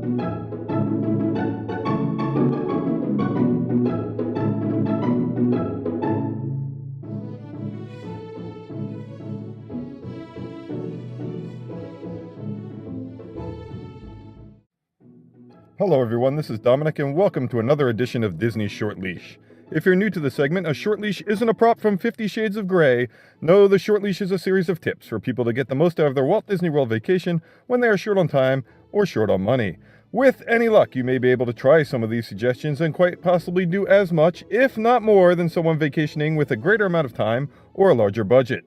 Hello everyone, this is Dominic and welcome to another edition of Disney Short Leash. If you're new to the segment, a short leash isn't a prop from 50 Shades of Grey. No, the short leash is a series of tips for people to get the most out of their Walt Disney World vacation when they are short on time or short on money. With any luck, you may be able to try some of these suggestions and quite possibly do as much, if not more, than someone vacationing with a greater amount of time or a larger budget.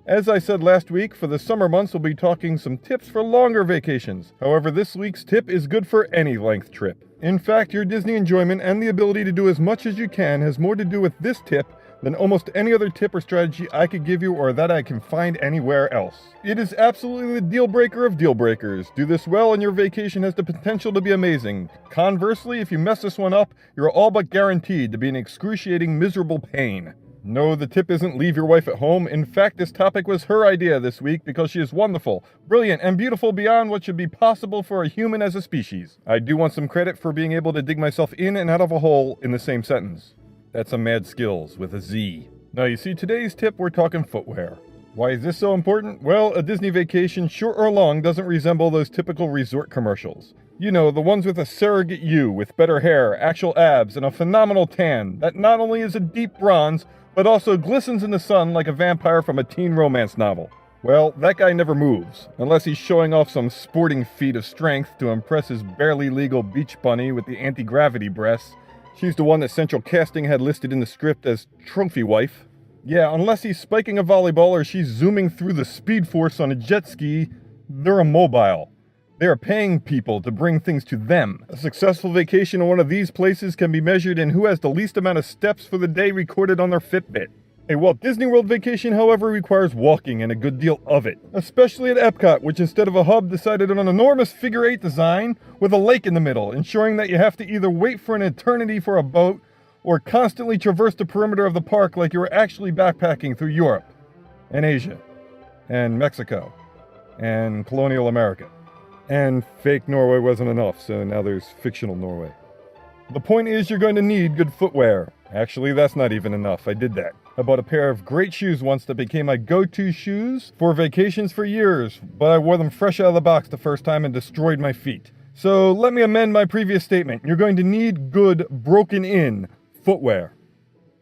As I said last week, for the summer months we'll be talking some tips for longer vacations. However, this week's tip is good for any length trip. In fact, your Disney enjoyment and the ability to do as much as you can has more to do with this tip than almost any other tip or strategy I could give you or that I can find anywhere else. It is absolutely the deal breaker of deal breakers. Do this well and your vacation has the potential to be amazing. Conversely, if you mess this one up, you're all but guaranteed to be in excruciating, miserable pain. No, the tip isn't leave your wife at home. In fact, this topic was her idea this week because she is wonderful, brilliant, and beautiful beyond what should be possible for a human as a species. I do want some credit for being able to dig myself in and out of a hole in the same sentence. That's a mad skills with a Z. Now you see, today's tip, we're talking footwear. Why is this so important? Well, a Disney vacation, short or long, doesn't resemble those typical resort commercials. You know, the ones with a surrogate you with better hair, actual abs, and a phenomenal tan that not only is a deep bronze, but also glistens in the sun like a vampire from a teen romance novel. Well, that guy never moves, unless he's showing off some sporting feat of strength to impress his barely legal beach bunny with the anti-gravity breasts. She's the one that Central Casting had listed in the script as trophy wife. Yeah, unless he's spiking a volleyball or she's zooming through the speed force on a jet ski, they're immobile. They are paying people to bring things to them. A successful vacation in one of these places can be measured in who has the least amount of steps for the day recorded on their Fitbit. A Walt Disney World vacation, however, requires walking and a good deal of it. Especially at Epcot, which instead of a hub decided on an enormous figure-8 design with a lake in the middle, ensuring that you have to either wait for an eternity for a boat or constantly traverse the perimeter of the park like you were actually backpacking through Europe and Asia and Mexico and colonial America. And fake Norway wasn't enough, so now there's fictional Norway. The point is you're going to need good footwear. Actually, that's not even enough. I did that. I bought a pair of great shoes once that became my go-to shoes for vacations for years, but I wore them fresh out of the box the first time and destroyed my feet. So let me amend my previous statement. You're going to need good, broken-in footwear.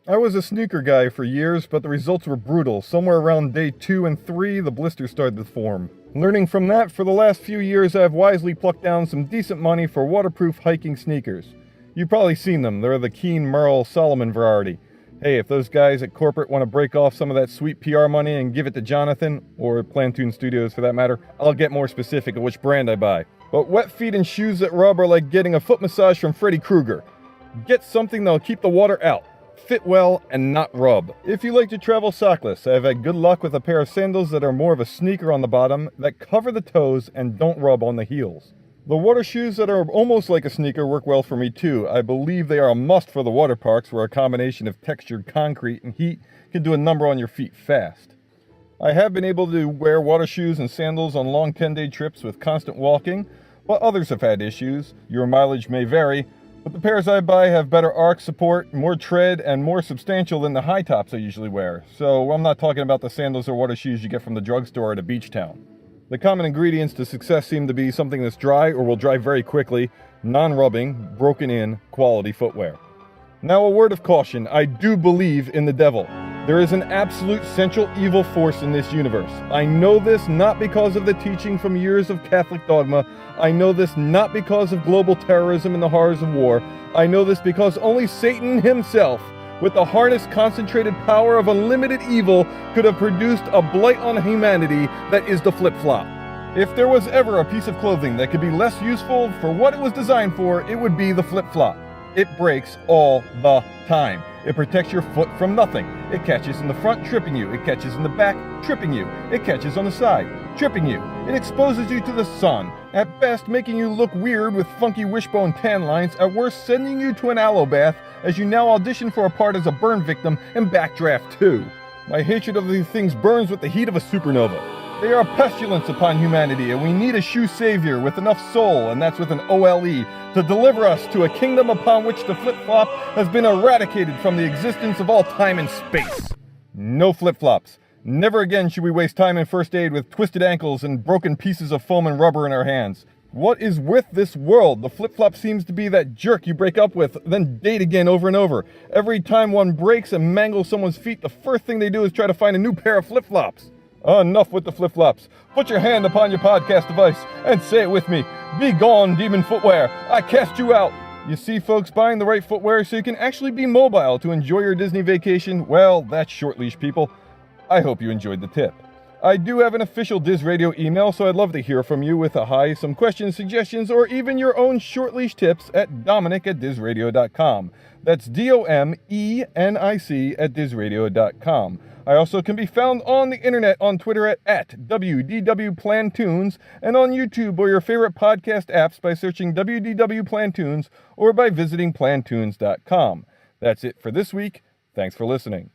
I was a sneaker guy for years, but the results were brutal. Somewhere around day 2 and 3, the blisters started to form. Learning from that, for the last few years I have wisely plucked down some decent money for waterproof hiking sneakers. You've probably seen them. They're the Keen Merle Solomon variety. Hey, if those guys at corporate want to break off some of that sweet PR money and give it to Jonathan, or planToon Studios for that matter, I'll get more specific of which brand I buy. But wet feet and shoes that rub are like getting a foot massage from Freddy Krueger. Get something that'll keep the water out, fit well, and not rub. If you like to travel sockless, I have had good luck with a pair of sandals that are more of a sneaker on the bottom that cover the toes and don't rub on the heels. The water shoes that are almost like a sneaker work well for me too. I believe they are a must for the water parks where a combination of textured concrete and heat can do a number on your feet fast. I have been able to wear water shoes and sandals on long 10-day trips with constant walking, but others have had issues. Your mileage may vary, but the pairs I buy have better arc support, more tread, and more substantial than the high tops I usually wear. So I'm not talking about the sandals or water shoes you get from the drugstore at a beach town. The common ingredients to success seem to be something that's dry or will dry very quickly, non-rubbing, broken-in, quality footwear. Now a word of caution, I do believe in the devil. There is an absolute central evil force in this universe. I know this not because of the teaching from years of Catholic dogma. I know this not because of global terrorism and the horrors of war. I know this because only Satan himself, with the harnessed concentrated power of unlimited evil, could have produced a blight on humanity that is the flip-flop. If there was ever a piece of clothing that could be less useful for what it was designed for, it would be the flip-flop. It breaks all the time. It protects your foot from nothing. It catches in the front, tripping you. It catches in the back, tripping you. It catches on the side, tripping you. It exposes you to the sun, at best making you look weird with funky wishbone tan lines, at worst sending you to an aloe bath as you now audition for a part as a burn victim in Backdraft 2. My hatred of these things burns with the heat of a supernova. They are a pestilence upon humanity, and we need a shoe savior with enough soul, and that's with an OLE, to deliver us to a kingdom upon which the flip-flop has been eradicated from the existence of all time and space. No flip-flops. Never again should we waste time in first aid with twisted ankles and broken pieces of foam and rubber in our hands. What is with this world? The flip-flop seems to be that jerk you break up with, then date again over and over. Every time one breaks and mangles someone's feet, the first thing they do is try to find a new pair of flip-flops. Enough with the flip-flops. Put your hand upon your podcast device and say it with me. Be gone, demon footwear. I cast you out. You see, folks, buying the right footwear so you can actually be mobile to enjoy your Disney vacation, well, that's short leash, people. I hope you enjoyed the tip. I do have an official DizRadio email, so I'd love to hear from you with a hi, some questions, suggestions, or even your own short leash tips at Dominic@DizRadio.com. That's DOMENIC at DizRadio.com. I also can be found on the internet on Twitter at WDWplanToons and on YouTube or your favorite podcast apps by searching WDWplanToons or by visiting planToons.com. That's it for this week. Thanks for listening.